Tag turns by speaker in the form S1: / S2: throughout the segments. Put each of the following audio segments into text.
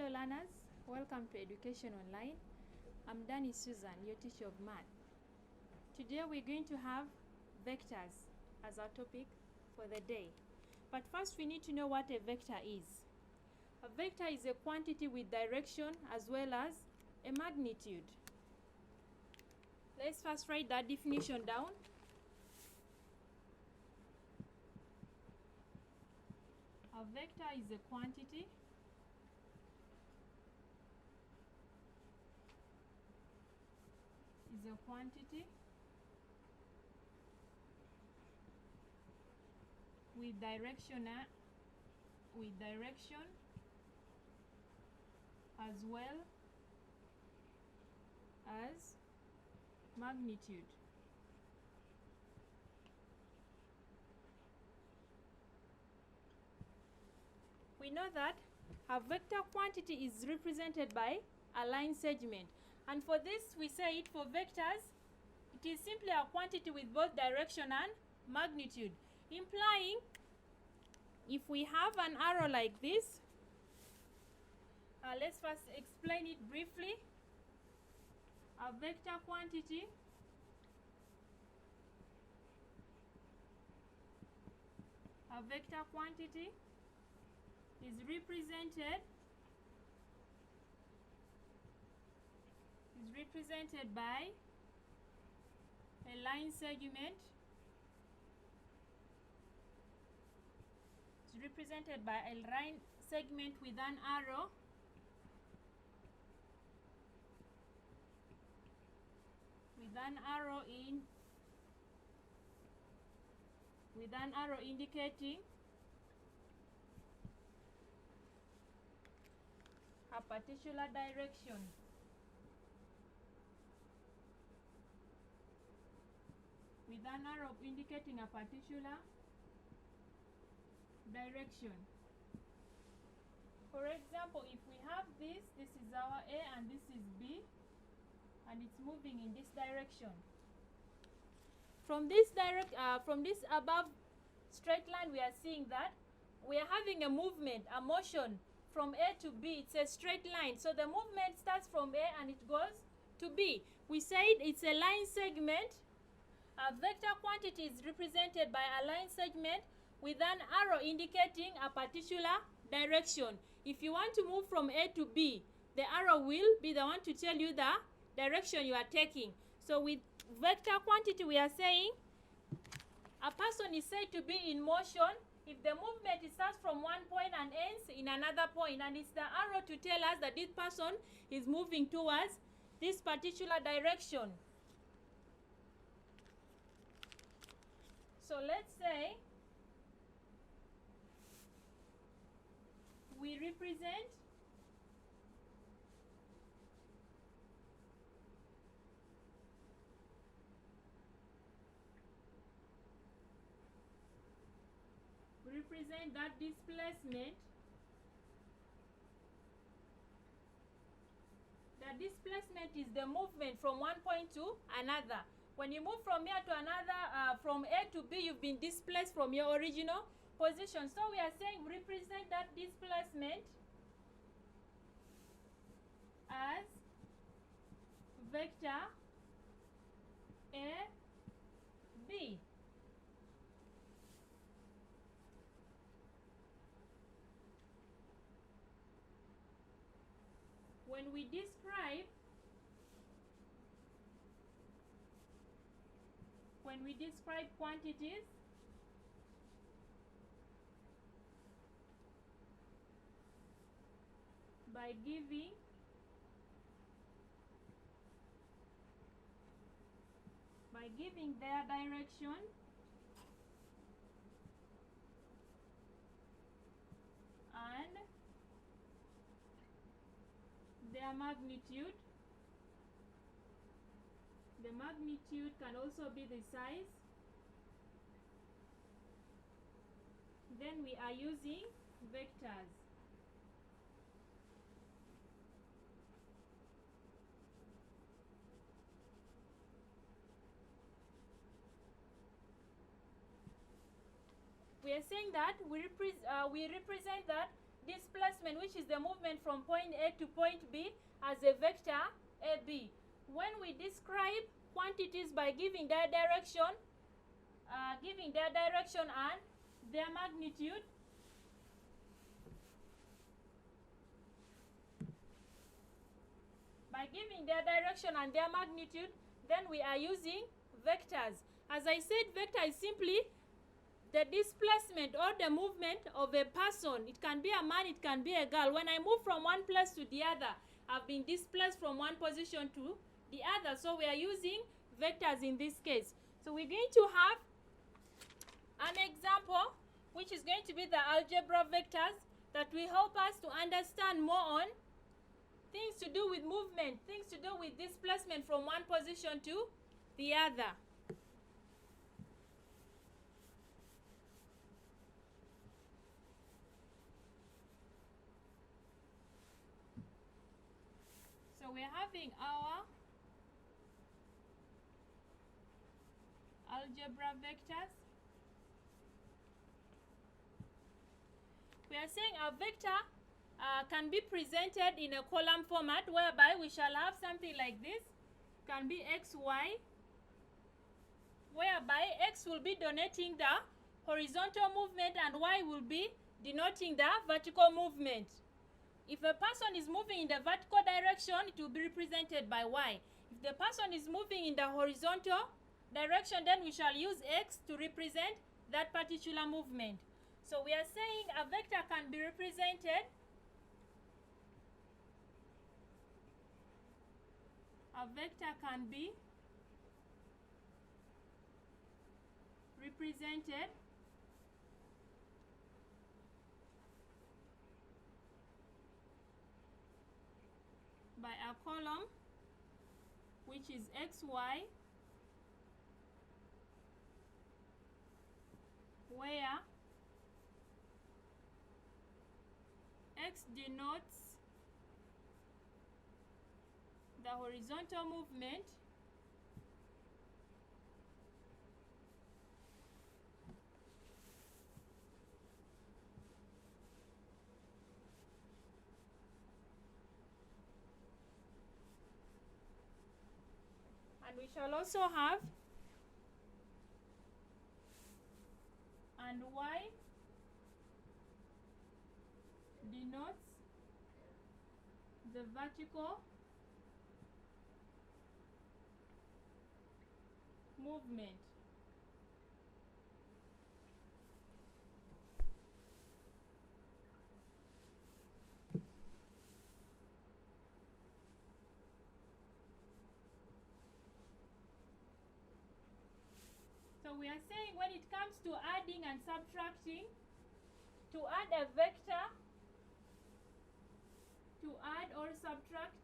S1: Hello learners, welcome to Education Online. I'm Danny Susan, your teacher of math. Today we're going to have vectors as our topic for the day. But first we need to know what a vector is. A vector is a quantity with direction as well as a magnitude. Let's first write that definition down. A vector is a quantity with direction as well as magnitude. We know that a vector quantity is represented by a line segment, and for this we say it for vectors it is simply a quantity with both direction and magnitude, implying if we have an arrow like this, let's first explain it briefly. A vector quantity is represented by a line segment. It's represented by a line segment with an arrow indicating a particular direction. With an arrow indicating a particular direction. For example, if we have this is our A and this is B, and it's moving in this direction. From this above straight line, we are seeing that we are having a motion from A to B. It's a straight line, so the movement starts from A and it goes to B. We said it's a line segment. A vector quantity is represented by a line segment with an arrow indicating a particular direction. If you want to move from A to B, the arrow will be the one to tell you the direction you are taking. So with vector quantity, we are saying a person is said to be in motion if the movement starts from one point and ends in another point, and it's the arrow to tell us that this person is moving towards this particular direction. So let's say we represent that displacement. The displacement is the movement from one point to another. When you move from here to another, from A to B, you've been displaced from your original position. So we are saying represent that displacement as vector A, B. When we describe quantities, by giving their direction and their magnitude. The magnitude can also be the size. Then we are using vectors. We are saying that we represent that displacement, which is the movement from point A to point B, as a vector AB. When we describe quantities by giving their direction and their magnitude, then we are using vectors. As I said, vector is simply the displacement or the movement of a person. It can be a man, it can be a girl. When I move from one place to the other, I've been displaced from one position to the other. So we are using vectors in this case. So we're going to have an example, which is going to be the algebra vectors, that will help us to understand more on things to do with movement, things to do with displacement from one position to the other. So we're having our algebra vectors. We are saying a vector can be presented in a column format, whereby we shall have something like this. It can be x, y, whereby x will be denoting the horizontal movement and y will be denoting the vertical movement. If a person is moving in the vertical direction, it will be represented by y. If the person is moving in the horizontal direction, then we shall use x to represent that particular movement. So we are saying a vector can be represented by a column which is xy, where x denotes the horizontal movement and we shall also have and y denotes the vertical movement. So we are saying when it comes to adding and subtracting, to add a vector, to add or subtract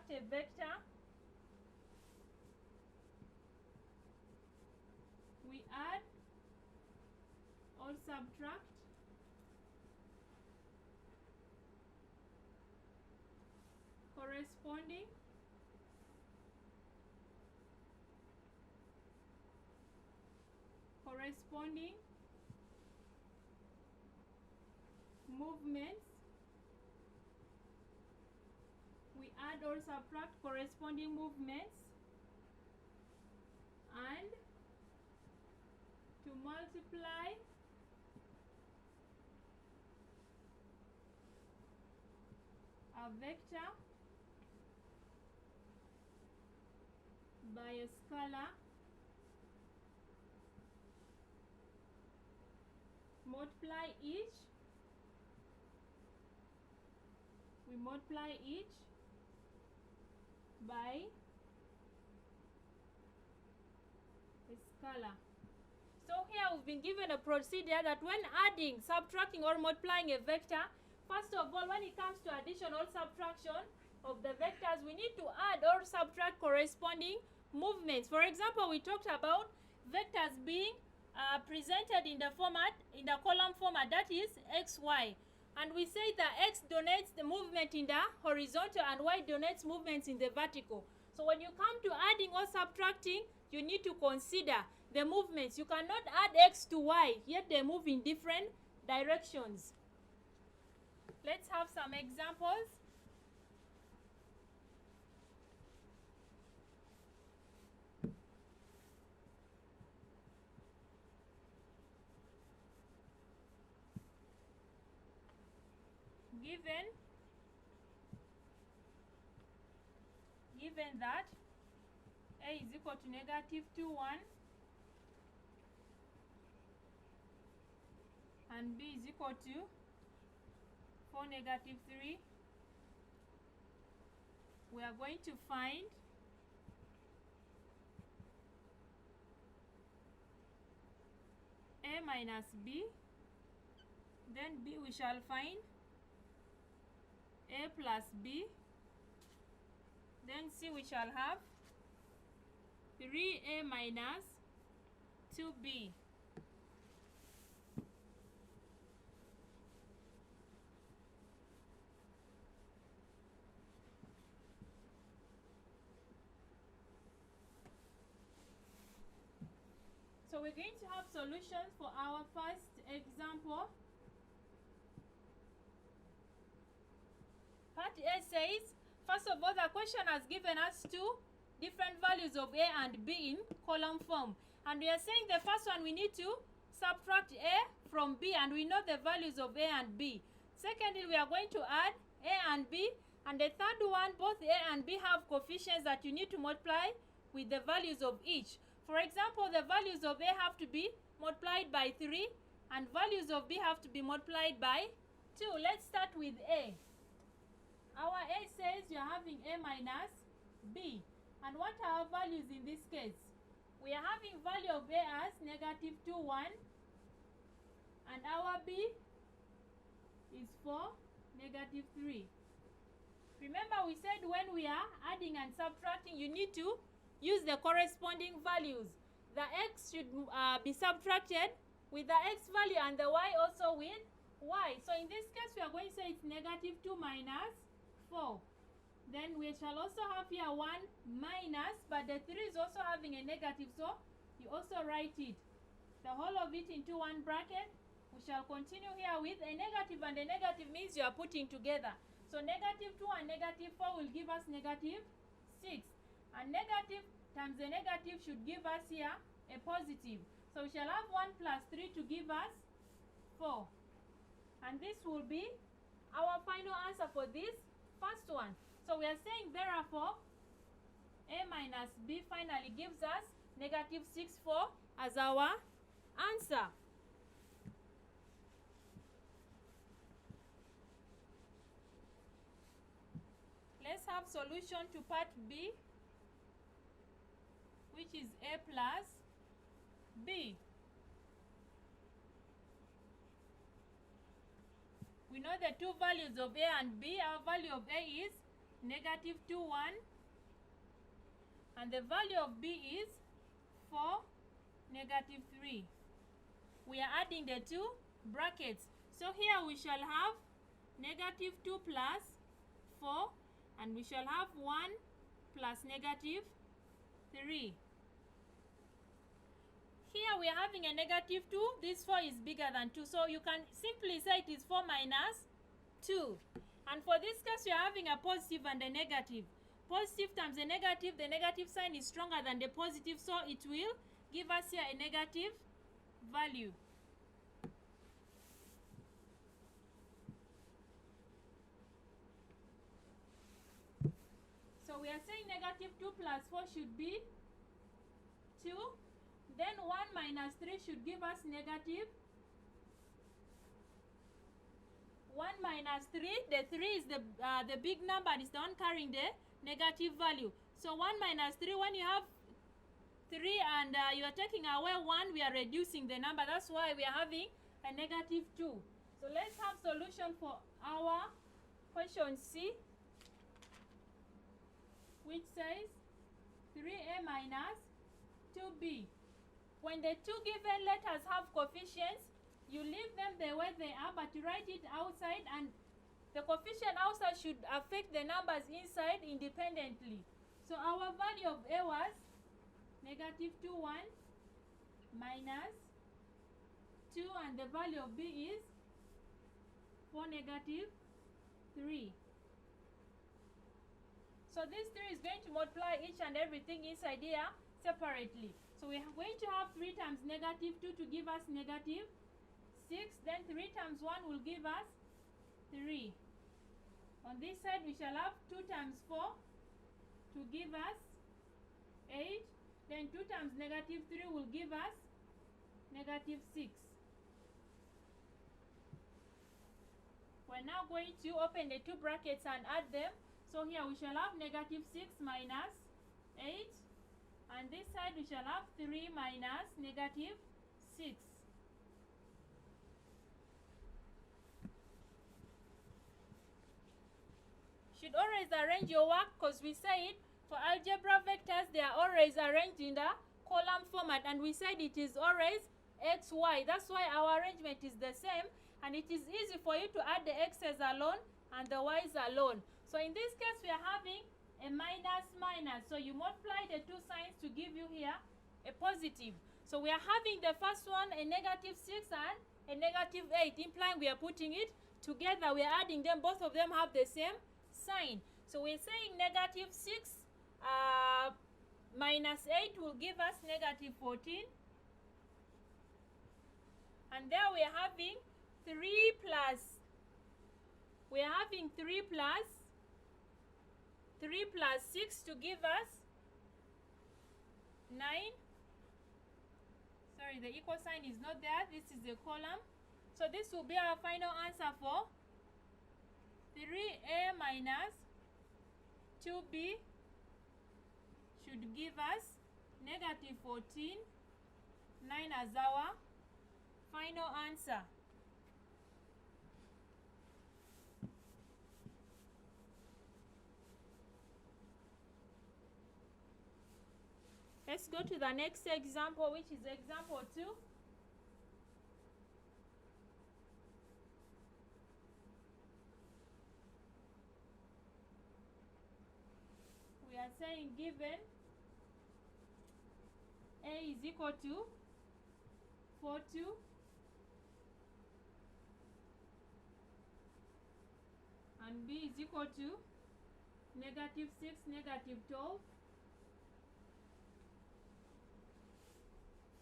S1: a vector, we add or subtract corresponding movements. We add or subtract corresponding movements, and to multiply a vector by a scalar, multiply each by a scalar. So here we've been given a procedure that when adding, subtracting or multiplying a vector, first of all, when it comes to addition or subtraction of the vectors, we need to add or subtract corresponding movements. For example, we talked about vectors being presented in the column format, that is xy. And we say that x denotes the movement in the horizontal and y denotes movements in the vertical. So when you come to adding or subtracting, you need to consider the movements. You cannot add x to y, yet they move in different directions. Let's have some examples. Given that a is equal to -2, 1 and b is equal to 4, -3, we are going to find a minus b, then b we shall find a plus b, then c we shall have 3a minus 2b. So we're going to have solutions for our first example. Part A says, first of all, the question has given us two different values of A and B in column form. And we are saying the first one we need to subtract A from B, and we know the values of A and B. Secondly, we are going to add A and B. And the third one, both A and B have coefficients that you need to multiply with the values of each. For example, the values of A have to be multiplied by 3 and values of B have to be multiplied by 2. Let's start with A. Our A says you are having A minus B. And what are our values in this case? We are having value of A as -2, 1 and our B is 4, -3. Remember we said when we are adding and subtracting, you need to use the corresponding values. The x should be subtracted with the x value and the y also with y. So in this case, we are going to say it's -2 minus 4. Then we shall also have here 1 minus, but the 3 is also having a negative, so you also write it, the whole of it into one bracket. We shall continue here with a negative, and the negative means you are putting together. So -2 and -4 will give us -6. And negative times the negative should give us here a positive. So we shall have 1 plus 3 to give us 4. And this will be our final answer for this first one. So we are saying therefore A minus B finally gives us -6, 4 as our answer. Let's have solution to part B, which is A plus B. We know the two values of A and B. Our value of A is -2, 1 and the value of B is 4, -3. We are adding the two brackets. So here we shall have -2 plus 4 and we shall have 1 plus -3. Here we are having a -2. This 4 is bigger than 2. So you can simply say it is 4 minus 2. And for this case, we are having a positive and a negative. Positive times the negative sign is stronger than the positive. So it will give us here a negative value. So we are saying -2 plus 4 should be 2. Then 1 minus 3 should give us -1 minus 3. The 3 is the big number, and it's the one carrying the negative value. So 1 minus 3, when you have 3 and you are taking away 1, we are reducing the number. That's why we are having a -2. So let's have solution for our question C, which says 3a minus 2b. When the two given letters have coefficients, you leave them the way they are, but you write it outside, and the coefficient outside should affect the numbers inside independently. So our value of A was negative 2, 1 minus 2, and the value of b is 4, negative 3. So this 3 is going to multiply each and everything inside here separately. So we are going to have 3 times negative 2 to give us negative 6. Then 3 times 1 will give us 3. On this side we shall have 2 times 4 to give us 8. Then 2 times negative 3 will give us negative 6. We're now going to open the 2 brackets and add them. So here we shall have negative 6 minus 8. And this side we shall have 3 minus negative 6. Should always arrange your work, because we said for algebra vectors they are always arranged in the column format, and we said it is always x, y. That's why our arrangement is the same, and it is easy for you to add the x's alone and the y's alone. So in this case we are having a minus minus, so you multiply the 2 signs to give you here a positive. So we are having the first one a negative 6 and a negative 8, implying we are putting it together, we are adding them, both of them have the same sign. So we're saying negative 6 minus 8 will give us negative 14. And there we are having 3 plus 6 to give us 9. Sorry, the equal sign is not there. This is the column. So this will be our final answer for 3a minus 2b should give us negative 14, 9 as our final answer. Let's go to the next example, which is example 2. We are saying given a is equal to 4, 2, and b is equal to negative 6, negative 12.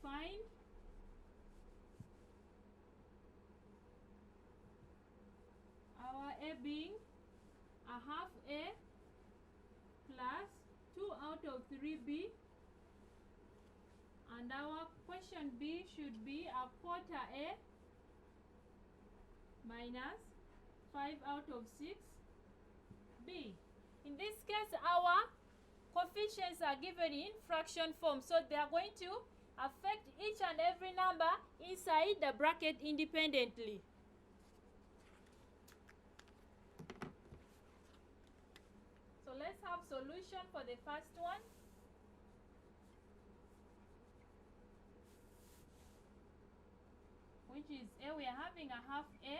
S1: Find our a being a half a plus 2 out of 3b, and our question b should be a quarter a minus 5 out of 6b. In this case our coefficients are given in fraction form, so they are going to affect each and every number inside the bracket independently. So let's have solution for the first one. Which is a, we are having a half a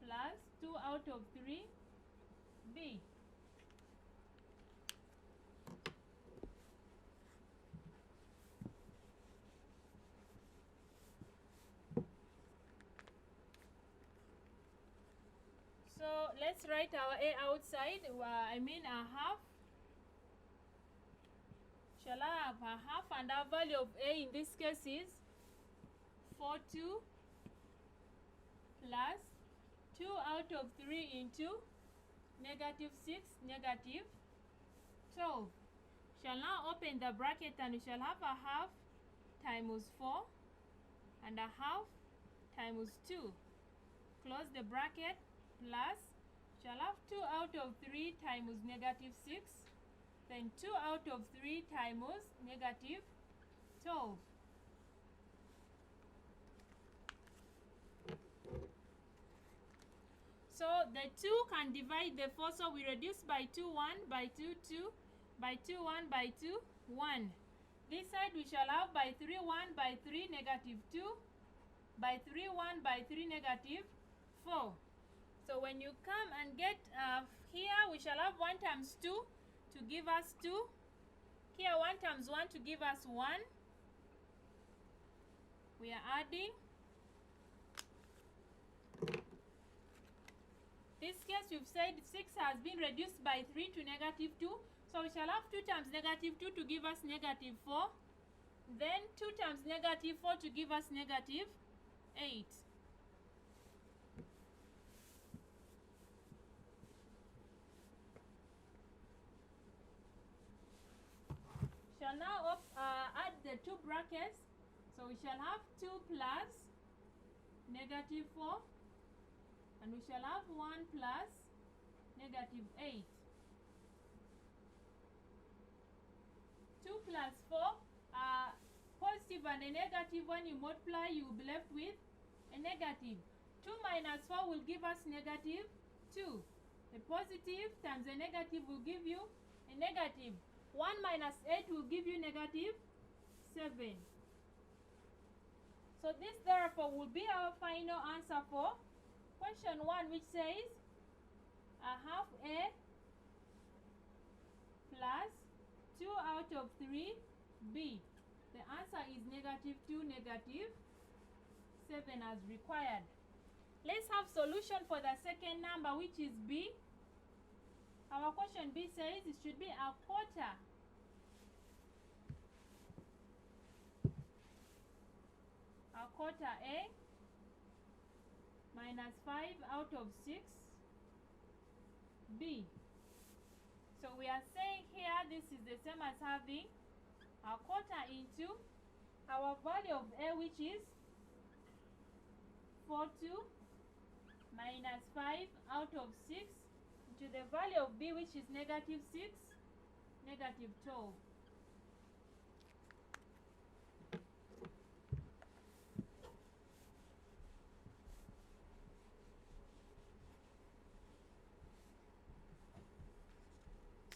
S1: plus 2 out of 3b. So let's write our a outside. I mean a half. Shall I have a half, and our value of a in this case is 4, 2 plus 2 out of 3 into negative 6, negative 12. Shall now open the bracket, and we shall have a half times 4 and a half times 2. Close the bracket, plus shall have 2 out of 3 times negative 6, then 2 out of 3 times negative 12. So the 2 can divide the 4, so we reduce by 2, 1, by 2, 2, by 2, 1, by 2, 1. This side we shall have by 3, 1, by 3, negative 2, by 3, 1, by 3, negative 4. So when you come and get here, we shall have 1 times 2 to give us 2. Here 1 times 1 to give us 1. We are adding. This case we've said 6 has been reduced by 3 to negative 2. So we shall have 2 times negative 2 to give us negative 4. Then 2 times negative 4 to give us negative 8. Shall now add the two brackets. So we shall have 2 plus negative 4, and we shall have 1 plus negative 8. 2 plus 4 are positive and a negative. When you multiply, you will be left with a negative. 2 minus 4 will give us negative 2. A positive times a negative will give you a negative. 1 minus 8 will give you negative 7. So this therefore will be our final answer for question 1, which says a half A plus 2 out of 3 B. The answer is negative 2, negative 7 as required. Let's have solution for the second number, which is B. Our question B says it should be a quarter. A quarter A minus 5 out of 6 B. So we are saying here this is the same as having a quarter into our value of A, which is 42 minus 5 out of 6 into the value of B, which is negative 6, negative 12.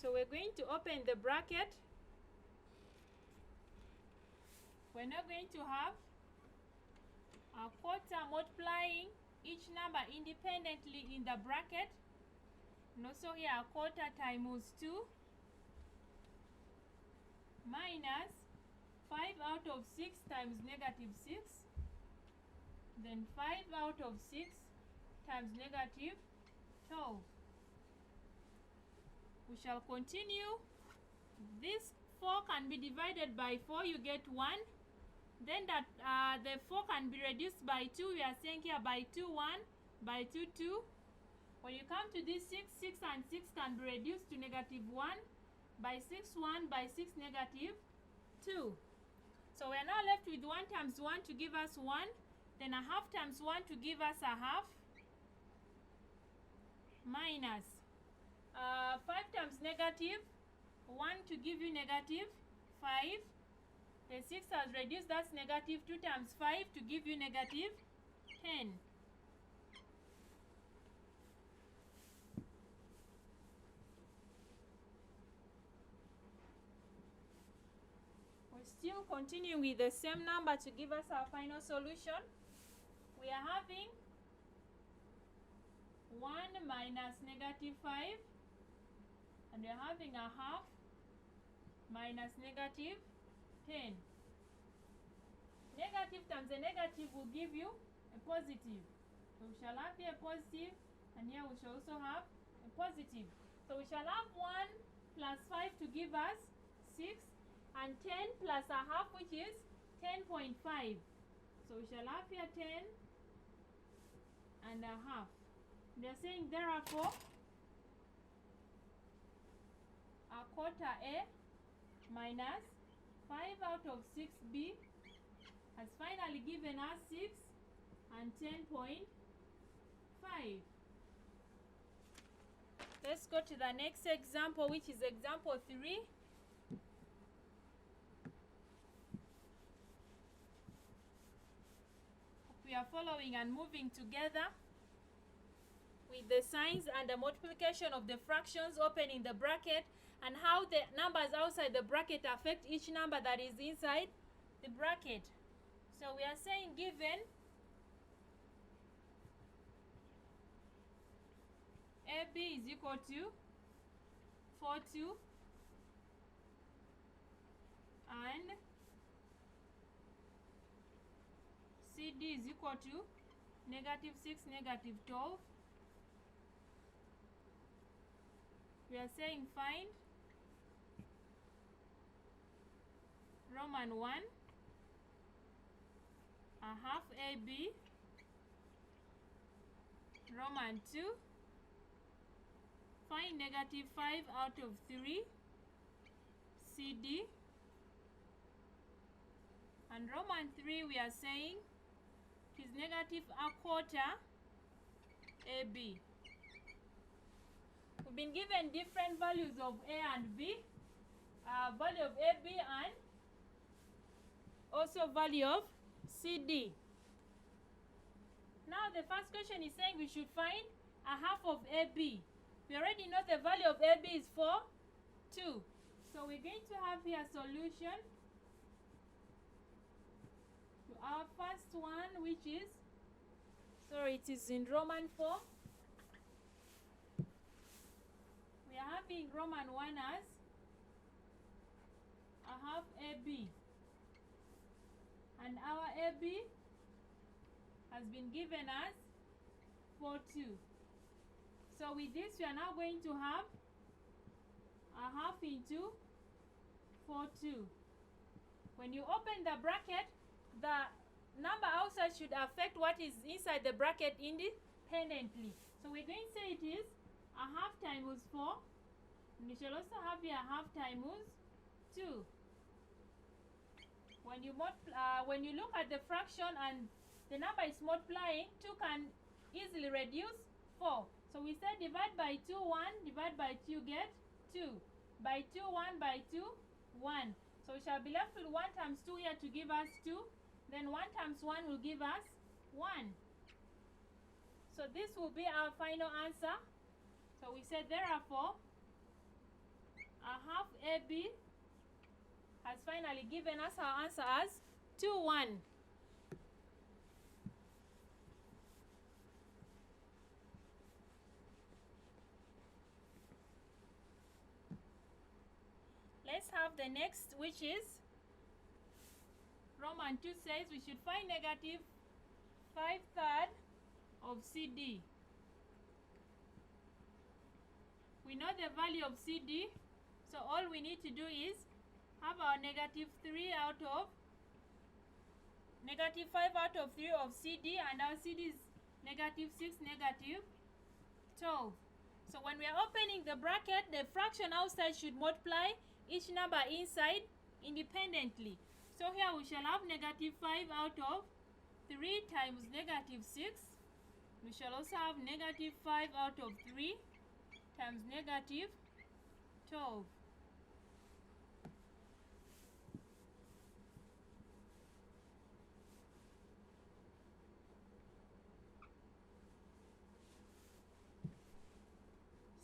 S1: So we're going to open the bracket. We're now going to have a quarter multiplying each number independently in the bracket. And also here a quarter times 2 minus 5 out of 6 times negative 6. Then 5 out of 6 times negative 12. We shall continue. This 4 can be divided by 4, you get 1. Then that the 4 can be reduced by 2. We are saying here by 2, 1, by 2, 2. When you come to this 6, 6 and 6 can be reduced to negative 1. By 6, 1, by 6, negative 2. So we are now left with 1 times 1 to give us 1. Then a half times 1 to give us a half. Minus 5 times negative 1 to give you negative 5. The 6 has reduced, that's negative 2 times 5 to give you negative 10. We're still continuing with the same number to give us our final solution. We are having 1 minus negative 5. And we're having a half minus negative 10. Negative times a negative will give you a positive. So we shall have here a positive, and here we shall also have a positive. So we shall have 1 plus 5 to give us 6, and 10 plus a half, which is 10.5. So we shall have here 10 and a half. We are saying therefore a quarter A minus 5 out of 6B has finally given us 6 and 10.5. Let's go to the next example, which is example 3. We are following and moving together with the signs and the multiplication of the fractions open in the bracket, and how the numbers outside the bracket affect each number that is inside the bracket. So we are saying given AB is equal to 42 and CD is equal to negative 6, negative 12. We are saying find Roman 1 a half AB, Roman 2 find negative 5 out of 3 CD, and Roman 3 we are saying it is negative a quarter AB. We've been given different values of A and B, value of AB and also value of CD. Now the first question is saying we should find a half of AB. We already know the value of AB is 4, 2. So we're going to have here a solution to our first one, which is, sorry, it is in Roman 4. We are having Roman 1 as a half AB. And our AB has been given as 4, 2. So with this, we are now going to have a half into 4, 2. When you open the bracket, the number outside should affect what is inside the bracket independently. So we're going to say it is a half times 4. And we shall also have here a half times 2. When you look at the fraction and the number is multiplying, 2 can easily reduce 4. So we say divide by 2, 1, divide by 2, get 2. By 2, 1, by 2, 1. So we shall be left with 1 times 2 here to give us 2. Then 1 times 1 will give us 1. So this will be our final answer. So we said therefore, a half AB has finally given us our answer as 2, 1. Let's have the next, which is Roman 2 says we should find negative 5/3 of CD. We know the value of CD, so all we need to do is have our negative 3 out of negative 5 out of 3 of CD, and our CD is negative 6, negative 12. So when we are opening the bracket, the fraction outside should multiply each number inside independently. So here we shall have negative 5 out of 3 times negative 6. We shall also have negative 5 out of 3 times negative 12.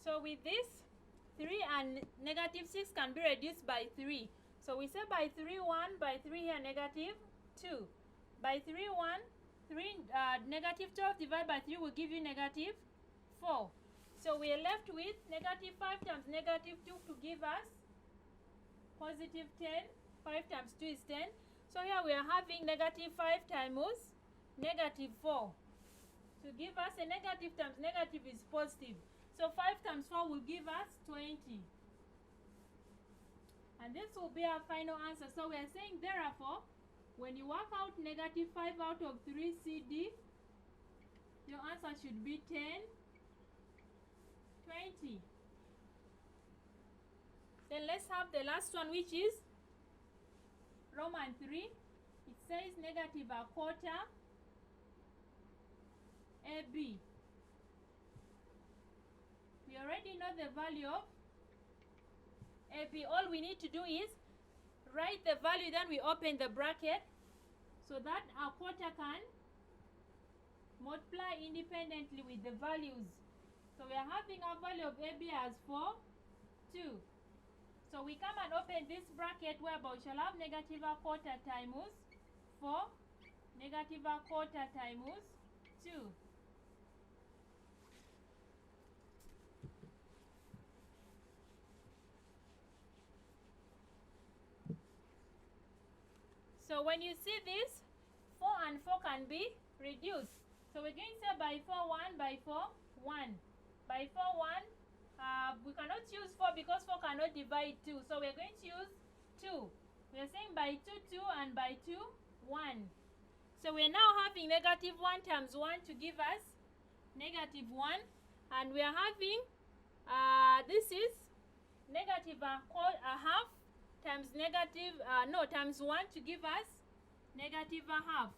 S1: So with this, 3 and negative 6 can be reduced by 3. So we say by 3, 1, by 3 here, negative 2. By 3, 1, negative 12 divided by 3 will give you negative 4. So we are left with negative 5 times negative 2 to give us positive 10. 5 times 2 is 10. So here we are having negative 5 times negative 4. To give us a negative times negative is positive. So 5 times 4 will give us 20. And this will be our final answer. So we are saying therefore, when you work out negative 5 out of 3 CD, your answer should be 10, 20. Then let's have the last one, which is Roman 3. It says negative a quarter AB. We already know the value of AB. All we need to do is write the value, then we open the bracket so that our quarter can multiply independently with the values. So we are having our value of AB as 4, 2. So we come and open this bracket whereby we shall have negative a quarter times 4, negative a quarter times 2. So when you see this, 4 and 4 can be reduced. So we're going to say by 4, 1, by 4, 1. By 4, 1, we cannot use 4 because 4 cannot divide 2. So we're going to use 2. We're saying by 2, 2, and by 2, 1. So we're now having negative 1 times 1 to give us negative 1. And we are having, this is negative a half times times 1 to give us negative a half.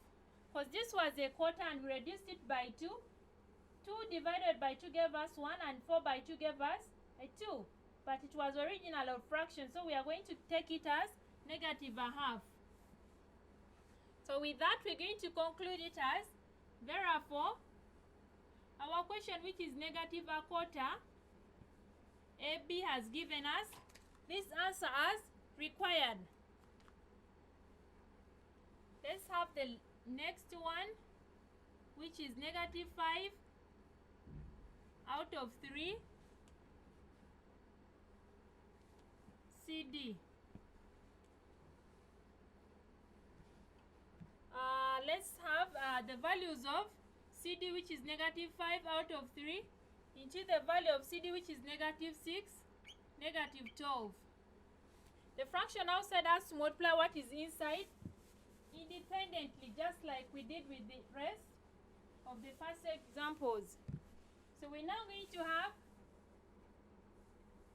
S1: Because this was a quarter and we reduced it by 2. 2 divided by 2 gave us 1 and 4 by 2 gave us a 2. But it was original of fraction, so we are going to take it as negative a half. So with that, we're going to conclude it as, therefore, our question, which is negative a quarter, AB has given us this answer as required. Let's have the next one, which is negative 5 out of 3 CD. Let's have the values of CD, which is negative 5 out of 3, into the value of CD, which is negative 6, negative 12. The fraction now said us to multiply what is inside independently, just like we did with the rest of the first examples. So we're now going to have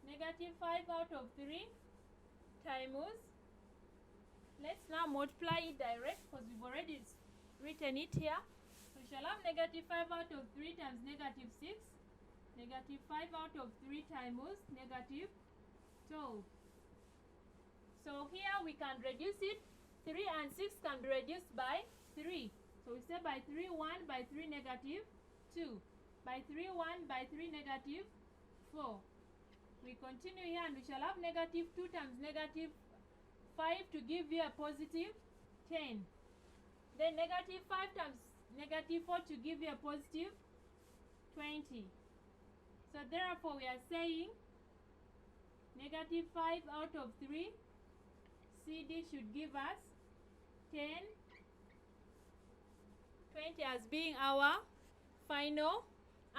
S1: negative 5 out of 3 times, let's now multiply it direct because we've already written it here. We shall have negative 5 out of 3 times negative 6, negative 5 out of 3 times negative 12. So here we can reduce it. 3 and 6 can be reduced by 3. So we say by 3, 1, by 3, negative 2. By 3, 1, by 3, negative 4. We continue here and we shall have negative 2 times negative 5 to give you a positive 10. Then negative 5 times negative 4 to give you a positive 20. So therefore we are saying negative 5 out of 3 CD should give us 10, 20 as being our final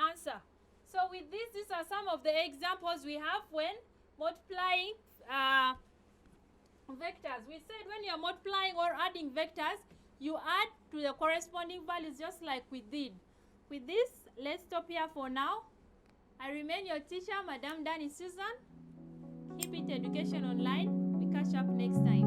S1: answer. So with this, these are some of the examples we have when multiplying vectors. We said when you're multiplying or adding vectors, you add to the corresponding values just like we did. With this, let's stop here for now. I remain your teacher, Madam Danny Susan. Keep it education online. We catch up next time.